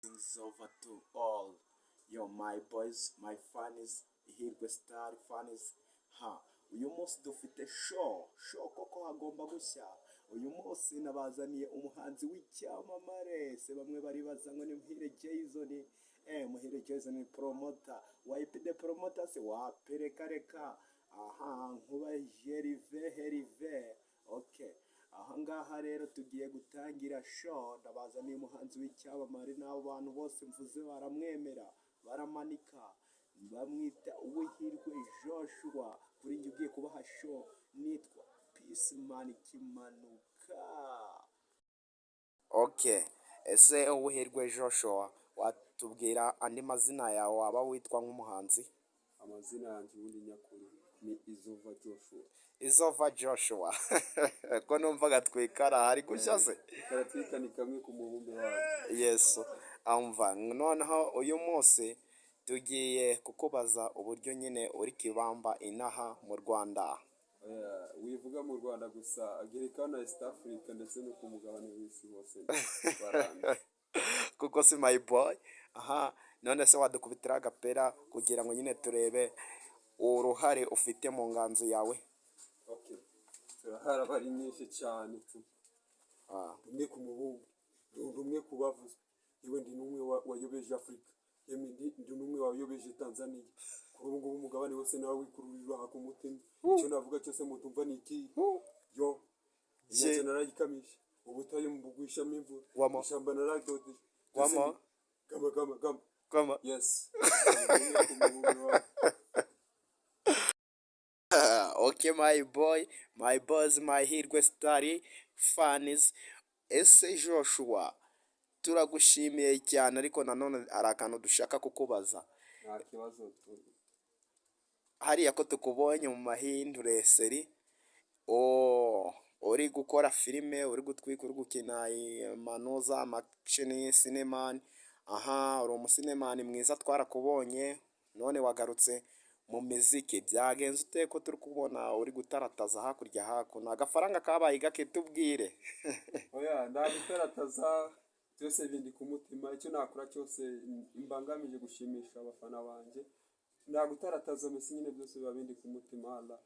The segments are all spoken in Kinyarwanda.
Things over to all. Yo, my boys, my fans, Hirwe Star fans. Uyu munsi dufite show koko hagomba gushya. Uyu munsi nabazaniye umuhanzi w'icyamamare, se bamwe bari bazanywe ni Muhire Jason. Muhire Jason ni promoter. Wayipide promoter se wapereka reka. Nkuba Herive. Okay. Ahangaha rero tugiye gutangira show, ndabazaniye umuhanzi w'icyamamare n'abo bantu bose mvuze baramwemera baramanika, bamwita Uwihirwe Joshua. Kuri njye ugiye kubaha show nitwa Peaceman Kimanuka. Okay, ese Uwihirwe Joshua watubwira andi mazina yawe waba witwa nk'umuhanzi? Amazina yanjye ubundi nyakuri ni Izova Joshua. Ko numvaga twikara hari gushya se? karatwika ni kamwe ku mubumbe wawe. Yes. Noneho uyu munsi tugiye kukubaza uburyo nyine uri kibamba inaha mu Rwanda. Wivuga mu Rwanda gusa, agereka na East Africa ndetse no ku mugabane w'isi hose. Kuko si my boy. None se wadukubitira agapera kugira ngo nyine turebe uruhare ufite mu nganzo yawe? Okay. Harabari nyinshi cyane tu. Rumwe ku mubumbe, rumwe ku bavuze. Yewe ndi numwe wayobeje Africa. Yemi ndi numwe wayobeje Tanzania. Kuri ubu ngubu umugabane wose nawe wikururira ku mutima. Icyo navuga cyose mutumva ni iki? Yo. Je narayikamisha. Ubutayu mbugwishamo imvura. Ishamba naragode. Kama. Yes. Okay, my boy, my boss, my Hirwe Star fans. Ese Joshua, turagushimiye cyane, ariko nanone ari akantu dushaka kukubaza. Nta kibazo. Hariya ko tukubonye mu mahindure seri, uri gukora filime, uri gutwika, uri gukina manuza, action, cineman. Uri umusinemani mwiza, twarakubonye. None wagarutse mu muziki, byagenze ute ko turi kubona uri gutarataza hakurya hakuno? Agafaranga kabaye gake, tubwire. Oya, ndagutarataza byose bindi ku mutima. Icyo nakora cyose imbangamije gushimisha abafana banjye. Ndagutarataza mesi nyine byose biba bindi ku mutima.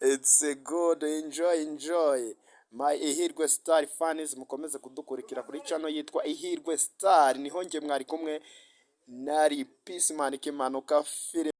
It's a good, enjoy. My Ihirwe Star fans, mukomeze kudukurikira kuri channel yitwa Ihirwe Star. Niho nge mwari kumwe nari Peaceman Kimanuka film.